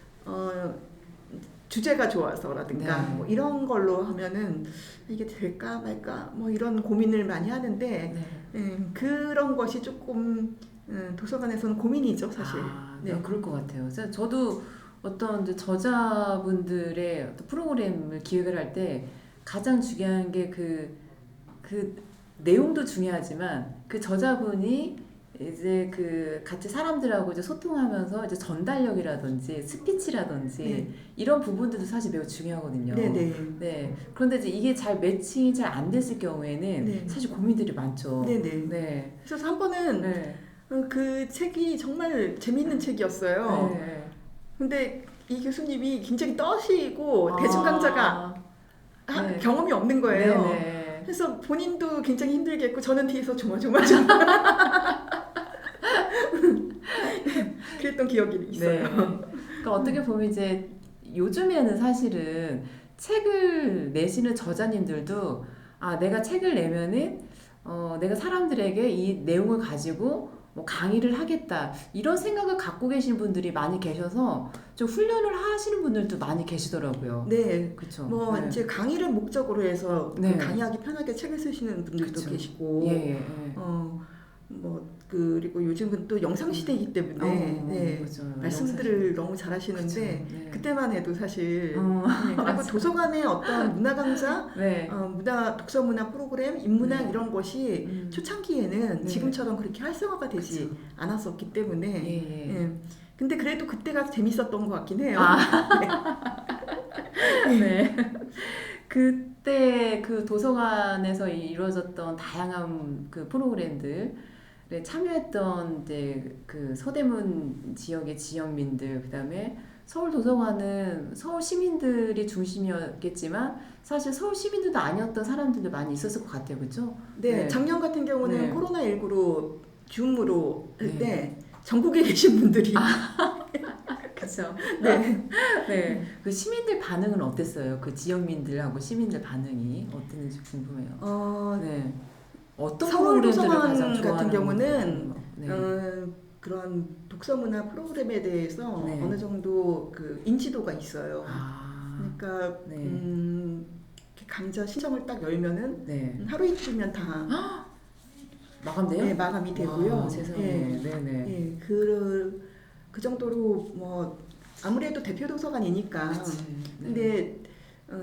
주제가 좋아서라든가 네. 뭐 이런 걸로 하면은 이게 될까 말까 뭐 이런 고민을 많이 하는데 네. 그런 것이 조금 도서관에서는 고민이죠 사실. 네. 그럴 것 같아요. 저도 어떤 이제 저자분들의 어떤 프로그램을 기획을 할 때 가장 중요한 게 그 내용도 중요하지만 그 저자분이 이제 그 같이 사람들하고 이제 소통하면서 이제 전달력이라든지 스피치라든지 네. 이런 부분들도 사실 매우 중요하거든요. 네네. 네. 그런데 이제 이게 잘 매칭이 잘 안 됐을 경우에는 네. 사실 고민들이 많죠. 네네. 네. 그래서 한 번은 네. 그 책이 정말 재밌는 책이었어요. 네. 근데 이 교수님이 굉장히 떠시고 대중 강좌가 네. 경험이 없는 거예요. 네네. 그래서 본인도 굉장히 힘들겠고 저는 뒤에서 조마조마 그랬던 기억이 있어요. 네. 그러니까 어떻게 보면 이제 요즘에는 사실은 책을 내시는 저자님들도 내가 책을 내면은 내가 사람들에게 이 내용을 가지고 뭐 강의를 하겠다 이런 생각을 갖고 계신 분들이 많이 계셔서 좀 훈련을 하시는 분들도 많이 계시더라고요. 네. 그렇죠. 뭐 네. 이제 강의를 목적으로 해서 네. 그 강의하기 편하게 책을 쓰시는 분들도 그쵸. 계시고 예, 예. 뭐 그리고 요즘은 또 영상 시대이기 때문에 네. 그렇죠. 말씀들을 너무 잘하시는데 그쵸. 네. 그때만 해도 사실 네. 그리고 맞아. 도서관의 어떤 문화 강좌, 네. 독서 문화 프로그램, 인문학 네. 이런 것이 초창기에는 네. 지금처럼 그렇게 활성화가 되지 그쵸. 않았었기 때문에 예, 예. 예. 근데 그래도 그때가 재밌었던 것 같긴 해요. 네. 그때 그 도서관에서 이루어졌던 다양한 그 프로그램들에 참여했던 이제 그 서대문 지역의 지역민들, 그다음에 서울 도서관은 서울 시민들이 중심이었겠지만 사실 서울 시민들도 아니었던 사람들도 많이 있었을 것 같아요, 그렇죠? 네, 작년 같은 경우는 네. 코로나19로 줌으로 할 네. 때 전국에 계신 분들이 그렇죠. 네. 네. 그 시민들 반응은 어땠어요? 그 지역민들하고 시민들 반응이 어땠는지 궁금해요. 네. 어떤 서울 프로그램들을 도서관 가장 같은 좋아하는 경우는 네. 그런 독서 문화 프로그램에 대해서 네. 어느 정도 그 인지도가 있어요. 그러니까 네. 이렇게 강좌 신청을 딱 열면은 네. 하루 이틀면 다 마감돼요? 네, 마감이 되고요. 와, 세상에. 네네. 예, 그 정도로 뭐 아무래도 대표 도서관이니까. 그치. 네. 근데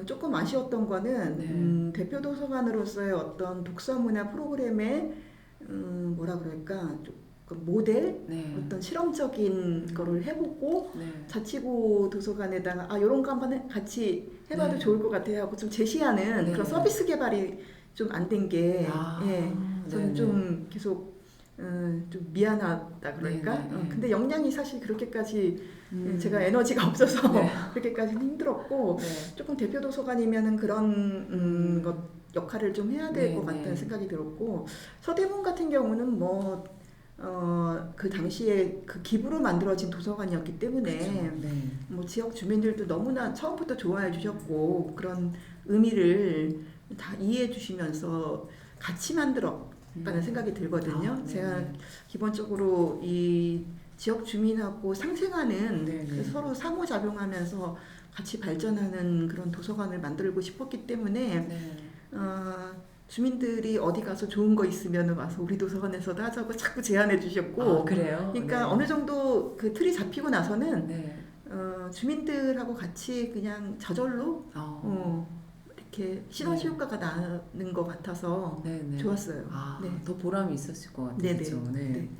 조금 아쉬웠던 거는 네. 대표 도서관으로서의 어떤 독서 문화 프로그램의 뭐라 그럴까 조금 모델 네. 어떤 실험적인 거를 해보고 네. 자치구 도서관에다가 이런 거 한번 같이 해봐도 네. 좋을 것 같아요 하고 좀 제시하는 네. 그런 서비스 개발이 좀 안 된 게 저는 네네. 좀 계속 좀 미안하다 그럴까? 네네. 근데 역량이 사실 그렇게까지 제가 에너지가 없어서 네. 그렇게까지는 힘들었고 네. 조금 대표 도서관이면은 그런 것 역할을 좀 해야 될 것 네네. 같다는 생각이 들었고 서대문 같은 경우는 뭐 그 당시에 그 기부로 만들어진 도서관이었기 때문에 그쵸. 네. 뭐 지역 주민들도 너무나 처음부터 좋아해 주셨고 그런 의미를 다 이해해 주시면서 같이 만들었다는 생각이 들거든요. 제가 기본적으로 이 지역 주민하고 상생하는 네네. 서로 상호작용하면서 같이 발전하는 그런 도서관을 만들고 싶었기 때문에 네. 주민들이 어디 가서 좋은 거 있으면 와서 우리 도서관에서도 하자고 자꾸 제안해 주셨고 그래요? 그러니까 네. 어느 정도 그 틀이 잡히고 나서는 네. 주민들하고 같이 그냥 저절로 이렇게 시너지 네. 효과가 나는 것 같아서 네네. 좋았어요. 네. 더 보람이 있었을 것 같아요. 네네. 그렇죠? 네. 네.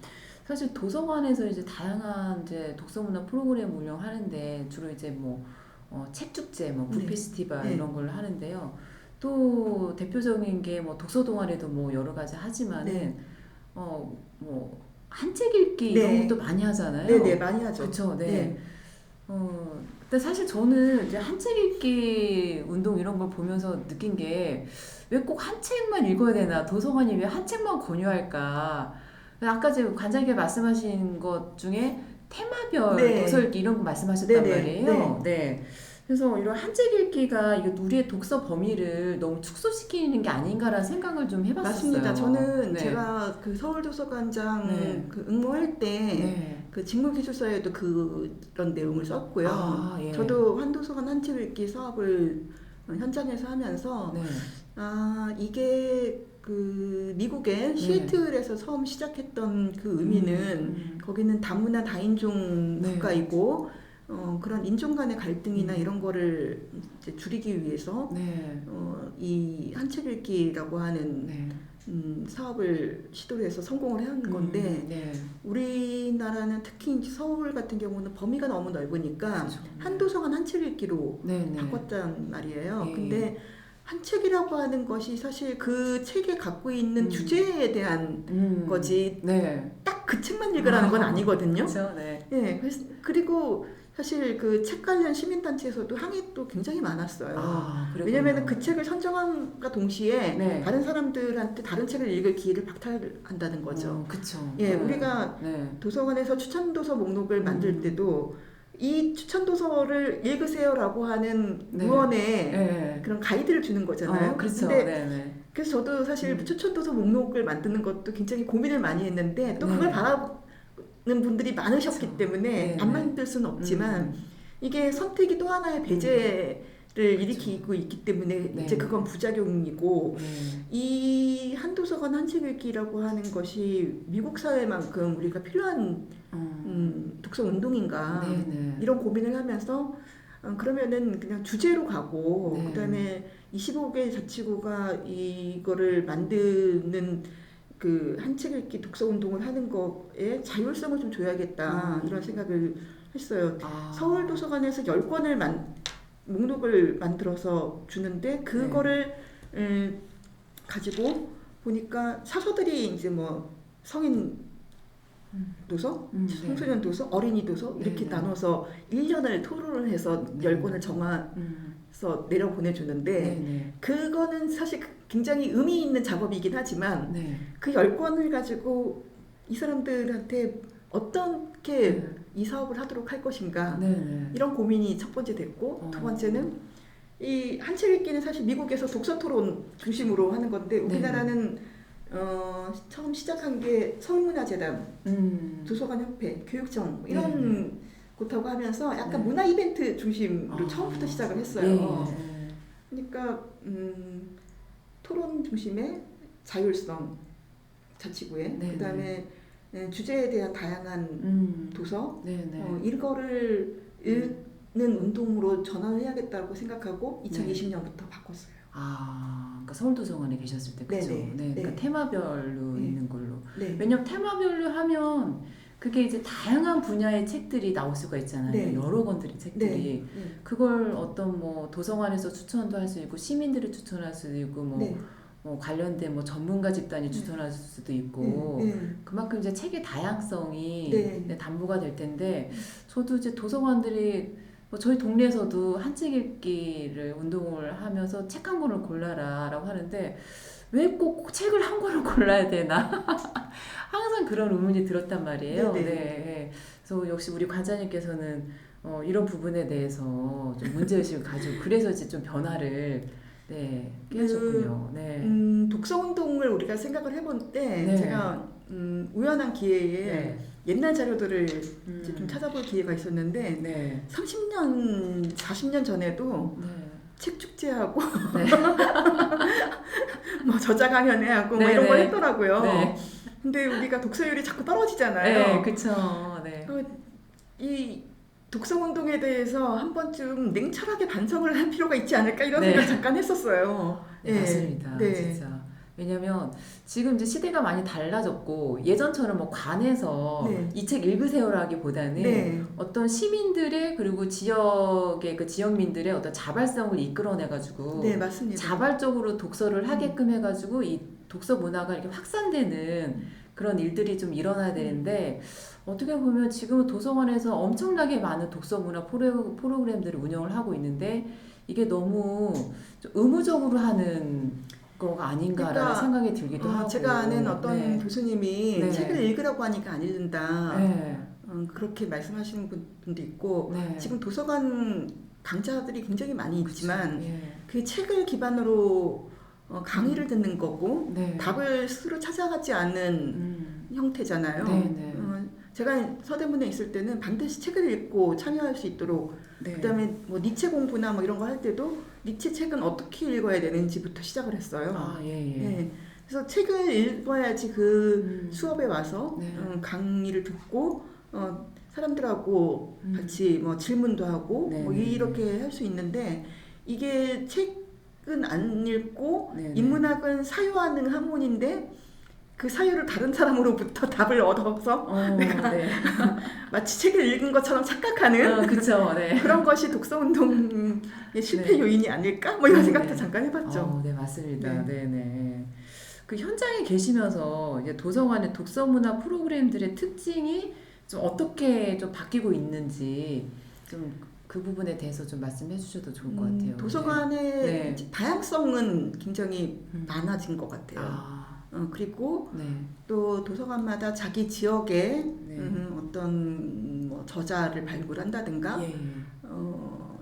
사실 도서관에서 이제 다양한 이제 독서 문화 프로그램 운영하는데 주로 이제 뭐 책 축제, 뭐 북 네. 페스티벌 네. 이런 걸 하는데요. 또 대표적인 게 뭐 독서 동아리도 뭐 여러 가지 하지만은 네. 뭐 한 책 읽기 네. 이런 것도 많이 하잖아요. 네네 많이 하죠. 그렇죠. 네. 네. 근데 사실 저는 이제 한 책 읽기 운동 이런 걸 보면서 느낀 게 왜 꼭 한 책만 읽어야 되나? 도서관이 왜 한 책만 권유할까? 아까 지금 관장님께 말씀하신 것 중에 테마별 네. 도서 읽기 이런 거 말씀하셨단 네네. 말이에요. 네. 그래서 이런 한 책 읽기가 이게 우리의 독서 범위를 너무 축소시키는 게 아닌가라는 생각을 좀 해봤었어요. 맞습니다. 저는 네. 제가 그 서울도서관장 네. 그 응모할 때 네. 그 직무기술서에도 그런 내용을 썼고요. 예. 저도 한도서관 한 책 읽기 사업을 현장에서 하면서 네. 이게 그 미국의 시애틀에서 처음 시작했던 그 의미는 거기는 다문화 다인종 네. 국가이고 그런 인종 간의 갈등이나 이런 거를 이제 줄이기 위해서 네. 이 한 책 읽기라고 하는 네. 사업을 시도를 해서 성공을 한 건데 네. 우리나라는 특히 이제 서울 같은 경우는 범위가 너무 넓으니까 그렇죠. 한 도서관 한 책 읽기로 네. 바꿨단 말이에요. 예. 근데 한 책이라고 하는 것이 사실 그 책에 갖고 있는 주제에 대한 거지 네. 딱 그 책만 읽으라는 건 아니거든요. 그렇죠. 네. 예, 그리고 사실 그 책 관련 시민단체에서도 항의도 굉장히 많았어요. 그랬군요. 왜냐하면 그 책을 선정함과 동시에 네. 다른 사람들한테 다른 책을 읽을 기회를 박탈한다는 거죠. 그쵸. 예, 네. 우리가 네. 도서관에서 추천도서 목록을 만들 때도 이 추천도서를 읽으세요라고 하는 네. 무언의 네. 그런 가이드를 주는 거잖아요. 그렇죠. 근데 네. 그래서 저도 사실 추천도서 목록을 만드는 것도 굉장히 고민을 많이 했는데 또 네. 그걸 바라는 분들이 많으셨기 그쵸. 때문에 네, 안 네. 만들 수는 없지만 이게 선택이 또 하나의 배제를 일으키고 있기 때문에 네. 이제 그건 부작용이고 네. 이 한 도서관 한 책 읽기라고 하는 것이 미국 사회만큼 우리가 필요한 독서 운동인가 네, 네. 이런 고민을 하면서 그러면은 그냥 주제로 가고 네. 그다음에 25개 자치구가 이거를 만드는 그 한 책 읽기 독서 운동을 하는 거에 자율성을 좀 줘야겠다 이런 생각을 했어요. 서울 도서관에서 10권을 목록을 만들어서 주는데 그거를 가지고 보니까 사서들이 이제 뭐 성인 도서, 청소년 도서, 어린이 도서 이렇게 네. 나눠서 1년을 토론을 해서 10권을 정해서 내려 보내주는데 네. 그거는 사실 굉장히 의미 있는 작업이긴 하지만 네. 그 10권을 가지고 이 사람들한테 어떻게 이 사업을 하도록 할 것인가 네. 이런 고민이 첫 번째 됐고 두 번째는 이 한 책 읽기는 사실 미국에서 독서 토론 중심으로 하는 건데 우리나라는 처음 시작한 게 서울문화재단, 도서관협회, 교육청 이런 곳하고 하면서 약간 문화 이벤트 중심으로 처음부터 시작을 했어요. 그러니까 토론 중심의 자율성 자치구에 그다음에 주제에 대한 다양한 도서 이거를 읽는 운동으로 전환을 해야겠다고 생각하고 2020년부터 바꿨어요. 그러니까 서울도서관에 계셨을 때 그죠? 네네. 그러니까 테마별로 네. 있는 걸로. 네. 왜냐면 테마별로 하면 그게 이제 다양한 분야의 책들이 나올 수가 있잖아요. 네. 여러 권들의 책들이. 네. 그걸 어떤 뭐 도서관에서 추천도 할 수 있고 시민들이 추천할 수도 있고 뭐 관련된 뭐 전문가 집단이 추천할 수도 있고 그만큼 이제 책의 다양성이 담보가 될 텐데 저도 이제 도서관들이 뭐 저희 동네에서도 한 책 읽기를 운동을 하면서 책 한 권을 골라라라고 하는데 왜 꼭 책을 한 권을 골라야 되나 항상 그런 의문이 들었단 말이에요. 네. 그래서 역시 우리 관장님께서는 이런 부분에 대해서 좀 문제의식을 가지고 그래서 이제 좀 변화를 깨우셨군요. 독서 운동을 우리가 생각을 해볼 때 제가 우연한 기회에 옛날 자료들을 이제 좀 찾아볼 기회가 있었는데 30년, 40년 전에도 책 축제하고 뭐 저자 강연회하고 뭐 이런 걸 했더라고요. 근데 우리가 독서율이 자꾸 떨어지잖아요. 그렇죠. 이 독서 운동에 대해서 한 번쯤 냉철하게 반성을 할 필요가 있지 않을까 이런 생각 잠깐 했었어요. 맞습니다. 진짜. 왜냐면 지금 이제 시대가 많이 달라졌고 예전처럼 뭐 관에서 이 책 읽으세요라기보다는 어떤 시민들의 그리고 지역의 그 지역민들의 어떤 자발성을 이끌어내가지고 맞습니다. 자발적으로 독서를 하게끔 해가지고 이 독서 문화가 이렇게 확산되는 그런 일들이 좀 일어나야 되는데 어떻게 보면 지금 도서관에서 엄청나게 많은 독서 문화 프로그램들을 운영을 하고 있는데 이게 너무 좀 의무적으로 하는 거가 아닌가라는 생각이 들기도 하고 제가 아는 어떤 교수님이 책을 읽으라고 하니까 안 읽는다 그렇게 말씀하시는 분도 있고 지금 도서관 강좌들이 굉장히 많이 있지만 그 책을 기반으로 강의를 듣는 거고 답을 스스로 찾아가지 않는 형태잖아요. 제가 서대문에 있을 때는 반드시 책을 읽고 참여할 수 있도록 그다음에 뭐 니체 공부나 뭐 이런 거 할 때도 니체 책은 어떻게 읽어야 되는지부터 시작을 했어요. 그래서 책을 읽어야지 그 수업에 와서 강의를 듣고 사람들하고 같이 뭐 질문도 하고 뭐 이렇게 할 수 있는데 이게 책은 안 읽고 인문학은 사유하는 학문인데 그 사유를 다른 사람으로부터 답을 얻어서 내가 마치 책을 읽은 것처럼 착각하는 그런 것이 독서 운동의 실패 요인이 아닐까? 뭐 이런 생각도 잠깐 해봤죠. 맞습니다. 그 현장에 계시면서 이제 도서관의 독서 문화 프로그램들의 특징이 좀 어떻게 좀 바뀌고 있는지 좀 그 부분에 대해서 좀 말씀해 주셔도 좋을 것 같아요. 도서관의 네. 다양성은 굉장히 네. 많아진 것 같아요. 그리고 네. 또 도서관마다 자기 지역에 네. 어떤 뭐 저자를 발굴한다든가 예.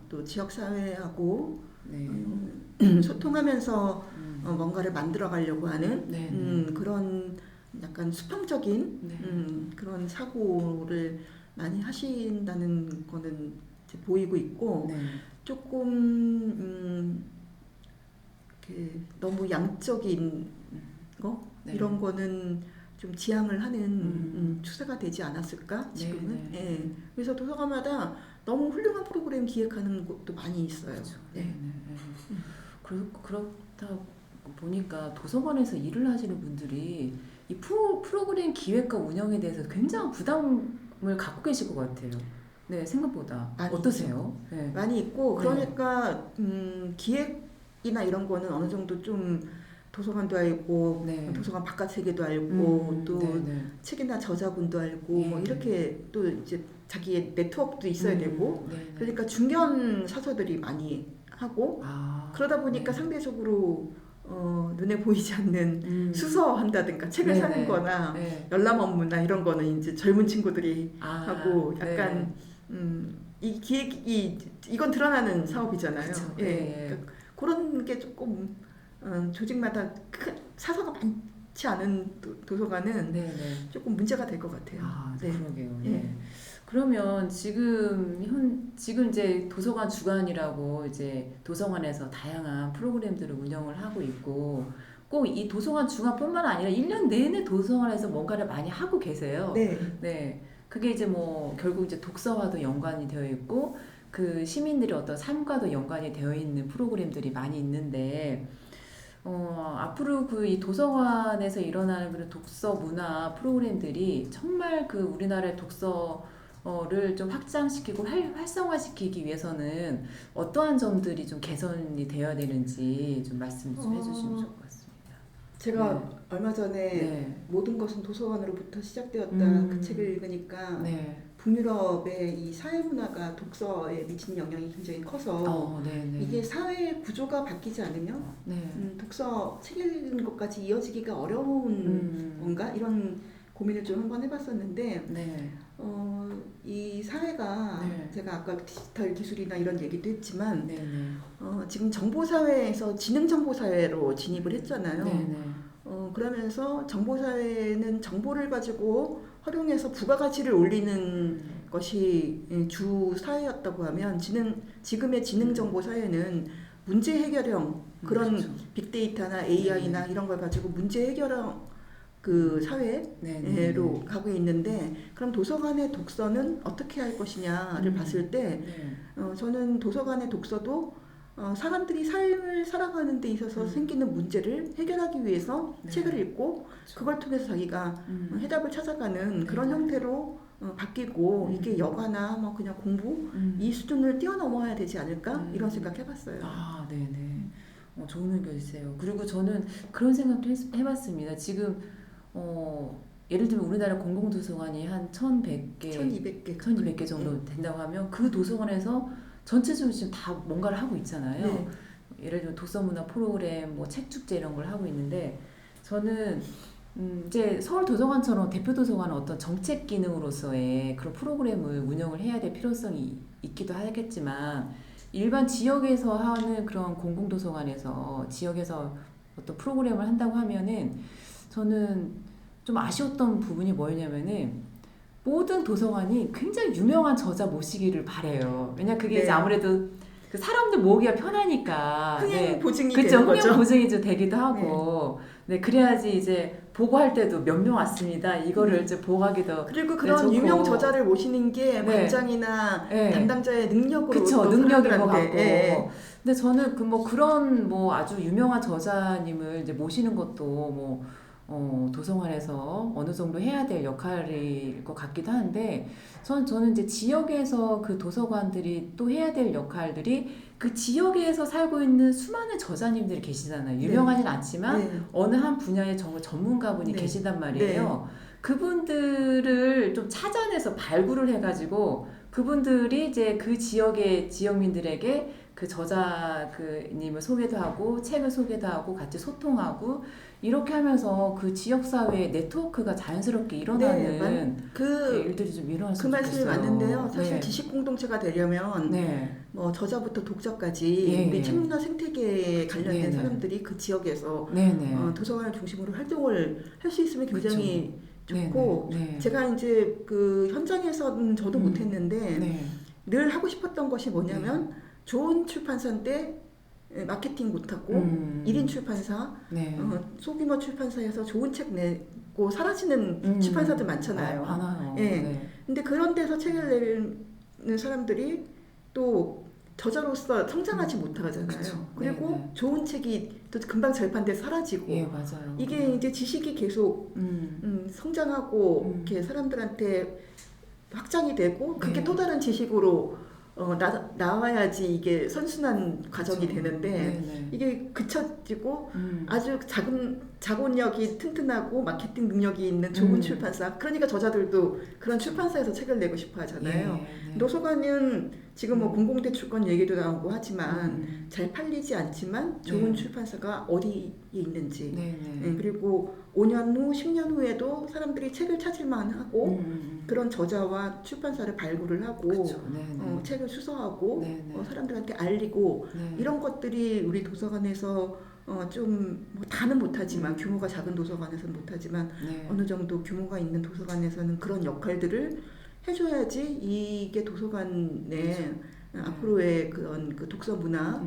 또 지역사회하고 네. 소통하면서 뭔가를 만들어 가려고 하는 네. 그런 약간 수평적인 네. 그런 사고를 많이 하신다는 거는 이제 보이고 있고 네. 조금 너무 양적인 거 네. 이런 거는 좀 지양을 하는 추세가 되지 않았을까 지금은. 네. 예. 그래서 도서관마다 너무 훌륭한 프로그램 기획하는 곳도 많이 있어요. 그렇죠. 네. 네. 그렇다 보니까 도서관에서 일을 하시는 분들이 이 프로그램 기획과 운영에 대해서 굉장히 부담을 갖고 계실 것 같아요. 네, 생각보다. 많이 어떠세요? 네. 많이 있고 네. 그러니까 기획이나 이런 거는 어느 정도 좀 도서관도 알고 네. 도서관 바깥 세계도 알고 또 네. 책이나 저자분도 알고 예. 뭐 이렇게 또 이제 자기의 네트워크도 있어야 되고 네. 그러니까 중견 사서들이 많이 하고 그러다 보니까 네. 상대적으로 눈에 보이지 않는 수서한다든가 책을 네, 사는 네. 거나 네. 열람 업무나 이런 거는 이제 젊은 친구들이 하고 네. 약간 이 기획이 이건 드러나는 사업이잖아요. 그쵸. 예. 네. 그러니까 그런 게 조금 조직마다 사서가 많지 않은 도서관은 네. 조금 문제가 될 것 같아요. 네. 그러게요. 예. 네. 그러면 지금 이제 도서관 주간이라고 이제 도서관에서 다양한 프로그램들을 운영을 하고 있고 꼭 이 도서관 주간뿐만 아니라 1년 내내 도서관에서 뭔가를 많이 하고 계세요. 네. 네. 그게 이제 뭐 결국 이제 독서와도 연관이 되어 있고 그 시민들의 어떤 삶과도 연관이 되어 있는 프로그램들이 많이 있는데 앞으로 그 이 도서관에서 일어나는 그런 독서 문화 프로그램들이 정말 그 우리나라의 독서를 좀 확장시키고 활성화시키기 위해서는 어떠한 점들이 좀 개선이 되어야 되는지 좀 말씀 좀 해주시면 좋을 것 같습니다. 제가 얼마 전에 네. 모든 것은 도서관으로부터 시작되었다 그 책을 읽으니까 네. 북유럽의 이 사회 문화가 독서에 미치는 영향이 굉장히 커서 네. 이게 사회 구조가 바뀌지 않으면 네. 독서 책 읽는 것까지 이어지기가 어려운 건가 이런 고민을 좀 한번 해봤었는데 네. 이 사회가 네. 제가 아까 디지털 기술이나 이런 얘기도 했지만 네. 지금 정보사회에서 지능정보사회로 진입을 했잖아요. 네. 그러면서 정보사회는 정보를 가지고 활용해서 부가가치를 올리는 것이 주 사회였다고 하면 지금의 지능정보사회는 문제 해결형 그런 그렇죠. 빅데이터나 AI나 이런 걸 가지고 문제 해결형 그 사회로 가고 있는데 그럼 도서관의 독서는 어떻게 할 것이냐를 봤을 때 저는 도서관의 독서도 사람들이 삶을 살아가는 데 있어서 생기는 문제를 해결하기 위해서 책을 읽고 그렇죠. 그걸 통해서 자기가 해답을 찾아가는 그런 형태로 바뀌고 이게 여가나 뭐 그냥 공부 이 수준을 뛰어넘어야 되지 않을까 이런 생각해봤어요. 네네. 좋은 의견이세요. 그리고 저는 그런 생각도 해봤습니다. 지금 예를 들면 우리나라 공공도서관이 한 1,100개, 1,200개 정도 된다고 하면 그 도서관에서 전체적으로 지금 다 뭔가를 하고 있잖아요. 네. 예를 들면 독서문화 프로그램, 뭐 책축제 이런 걸 하고 있는데 저는 이제 서울도서관처럼 대표도서관은 어떤 정책 기능으로서의 그런 프로그램을 운영을 해야 될 필요성이 있기도 하겠지만 일반 지역에서 하는 그런 공공도서관에서 지역에서 어떤 프로그램을 한다고 하면은 저는 좀 아쉬웠던 부분이 뭐였냐면은 모든 도서관이 굉장히 유명한 저자 모시기를 바래요. 왜냐 그게 이제 아무래도 그 사람들 모으기가 편하니까 흥행 보증이 그쵸, 되는 거죠. 흥행 보증이 좀 되기도 하고 네 그래야지 이제 보고할 때도 몇 명 왔습니다. 이거를 이제 보고하기도 그리고 그런 좋고. 유명 저자를 모시는 게 관장이나 담당자의 능력으로 그쵸 능력인 것 같고. 예. 근데 저는 그런 아주 유명한 저자님을 이제 모시는 것도 도서관에서 어느 정도 해야 될 역할일 것 같기도 한데 저는 이제 지역에서 그 도서관들이 또 해야 될 역할들이 그 지역에서 살고 있는 수많은 저자님들이 계시잖아요. 유명하진 않지만 어느 한 분야의 정말 전문가분이 계시단 말이에요. 그분들을 좀 찾아내서 발굴을 해가지고 그분들이 이제 그 지역의 지역민들에게 그 저자님을 소개도 하고 책을 소개도 하고 같이 소통하고 이렇게 하면서 그 지역 사회의 네트워크가 자연스럽게 일어나는 그 일들이 좀 그 일어났으면 말씀이 좋겠어요. 맞는데요. 사실 네. 지식 공동체가 되려면 네. 뭐 저자부터 독자까지 예, 우리 예. 책문화 생태계에 관련된 네, 네. 사람들이 그 지역에서 네네. 도서관을 중심으로 활동을 할 수 있으면 굉장히 좋고 네네. 네. 제가 이제 그 현장에서는 저도 못했는데 네. 늘 하고 싶었던 것이 뭐냐면 좋은 출판사인데 마케팅 못하고 1인 출판사, 네. 소규모 출판사에서 좋은 책 내고 사라지는 출판사들 많잖아요. 많아요. 예. 네. 근데 그런 데서 책을 내는 사람들이 또 저자로서 성장하지 못하잖아요. 그쵸. 그리고 네네. 좋은 책이 또 금방 절판돼서 사라지고 예, 맞아요. 이게 이제 지식이 계속 성장하고 이렇게 사람들한테 확장이 되고 그게 네. 또 다른 지식으로 나와야지 이게 선순환 과정이 그쵸. 되는데 네네. 이게 그쳐지고 음. 아주 자본력이 튼튼하고 마케팅 능력이 있는 좋은 출판사 그러니까 저자들도 그런 출판사에서 책을 내고 싶어 하잖아요. 네. 도서관은 지금 뭐 공공대출권 얘기도 나오고 하지만 잘 팔리지 않지만 좋은 네. 출판사가 어디에 있는지 네네. 그리고 5년 후, 10년 후에도 사람들이 책을 찾을만 하고 그런 저자와 출판사를 발굴을 하고 그쵸. 네네. 책을 수서하고 네네. 사람들한테 알리고 네. 이런 것들이 우리 도서관에서 좀뭐 다는 못하지만 규모가 작은 도서관에서는 못하지만 네. 어느 정도 규모가 있는 도서관에서는 그런 역할들을 해줘야지 이게 도서관의 앞으로의 그런 그 독서 문화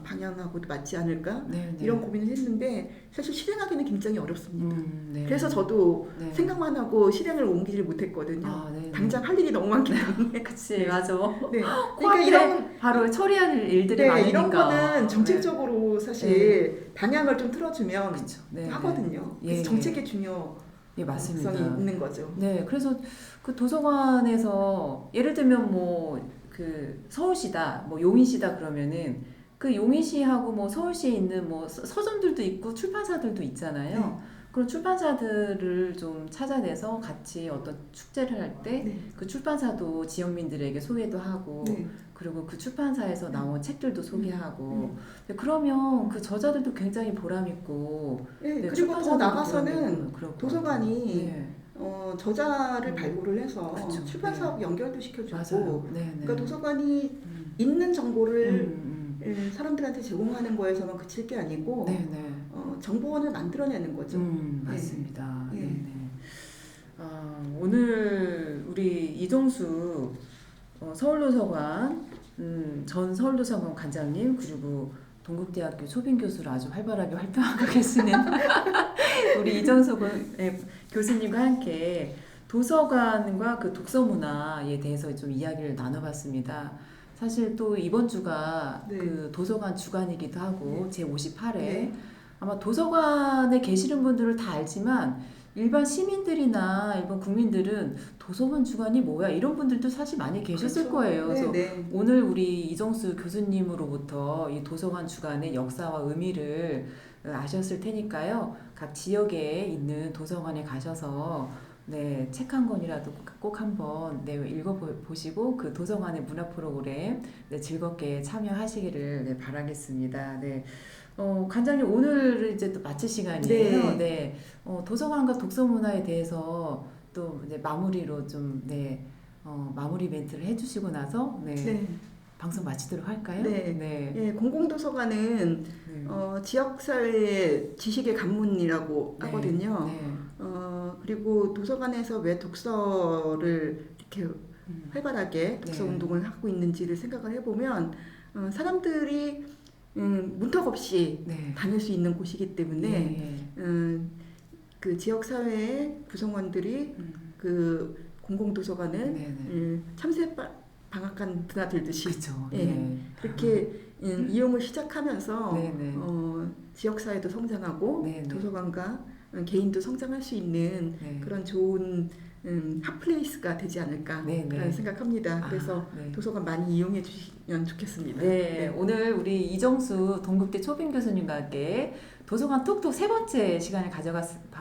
방향하고도 맞지 않을까 네네. 이런 고민을 했는데 사실 실행하기는 굉장히 어렵습니다. 네. 그래서 저도 네. 생각만 하고 실행을 옮기질 못했거든요. 아, 네네. 당장 할 일이 너무 많기 때문에. 그치, 네. 맞아. 네. 그러니까 그러니까 이런 바로 처리할 일들이 네, 많으니까. 이런 거는 정책적으로 사실 방향을 좀 틀어주면 그쵸. 네, 하거든요. 네. 그래서 예, 정책의 중요성이 예, 맞습니다. 있는 거죠. 네, 그래서 그 도서관에서 예를 들면 뭐 그 서울시다, 뭐 용인시다 그러면은 그 용인시하고 뭐 서울시에 있는 뭐 서점들도 있고 출판사들도 있잖아요. 네. 그런 출판사들을 좀 찾아내서 같이 어떤 축제를 할 때 그 네. 출판사도 지역민들에게 소개도 하고 네. 그리고 그 출판사에서 나온 책들도 소개하고 그러면 그 저자들도 굉장히 보람 있고 네, 네, 그리고 더 출판사들도 나가서는 보람 있고 그럴 것 도서관이 같아요. 네. 저자를 발굴을 해서 그쵸. 출판사하고 연결도 시켜주고 맞아요. 네, 네. 그러니까 도서관이 있는 정보를 음. 사람들한테 제공하는 거에서만 그칠 게 아니고 네, 네. 정보원을 만들어내는 거죠. 맞습니다. 네. 네. 네. 오늘 우리 이종수 서울도서관 전 서울도서관 관장님 그리고 동국대학교 초빙 교수로 아주 활발하게 활동하고 계시는 우리 이종수 교수님과 함께 도서관과 그 독서 문화에 대해서 좀 이야기를 나눠봤습니다. 사실 또 이번 주가 네. 그 도서관 주간이기도 하고 제 58회 네. 아마 도서관에 계시는 분들은 다 알지만 일반 시민들이나 일반 국민들은 도서관 주간이 뭐야 이런 분들도 사실 많이 계셨을 그렇죠. 거예요. 그래서 네. 오늘 우리 이정수 교수님으로부터 이 도서관 주간의 역사와 의미를 아셨을 테니까요. 각 지역에 있는 도서관에 가셔서 네, 책 한 권이라도 꼭 한번 읽어보시고 그 도서관의 문화 프로그램 즐겁게 참여하시기를 바라겠습니다. 네. 관장님 오늘 이제 또 마칠 시간이에요. 네. 도서관과 독서 문화에 대해서 또 마무리로 좀 마무리 멘트를 해주시고 나서 방송 마치도록 할까요? 네. 공공도서관은 지역사회의 지식의 관문이라고 하거든요. 그리고 도서관에서 왜 독서를 이렇게 활발하게 독서 운동을 하고 있는지를 생각을 해보면 사람들이 문턱 없이 다닐 수 있는 곳이기 때문에 그 지역사회의 구성원들이 그 공공도서관을 참새 방앗간 드나들듯이 그렇게 이용을 시작하면서 지역사회도 성장하고 도서관과 개인도 성장할 수 있는 그런 좋은 핫플레이스가 되지 않을까 그런 생각합니다. 그래서 도서관 많이 이용해 주시면 좋겠습니다. 오늘 우리 이정수 동국대 초빙 교수님과 함께 도서관 톡톡 세 번째 시간을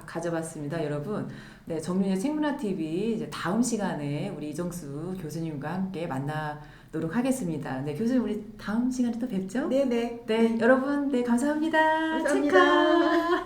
가져봤습니다, 여러분. 네, 정윤의 책문화 TV 이제 다음 시간에 우리 이정수 교수님과 함께 만나도록 하겠습니다. 네, 교수님 우리 다음 시간에 또 뵙죠? 네네. 네, 여러분, 네, 감사합니다. 감사합니다. 체카.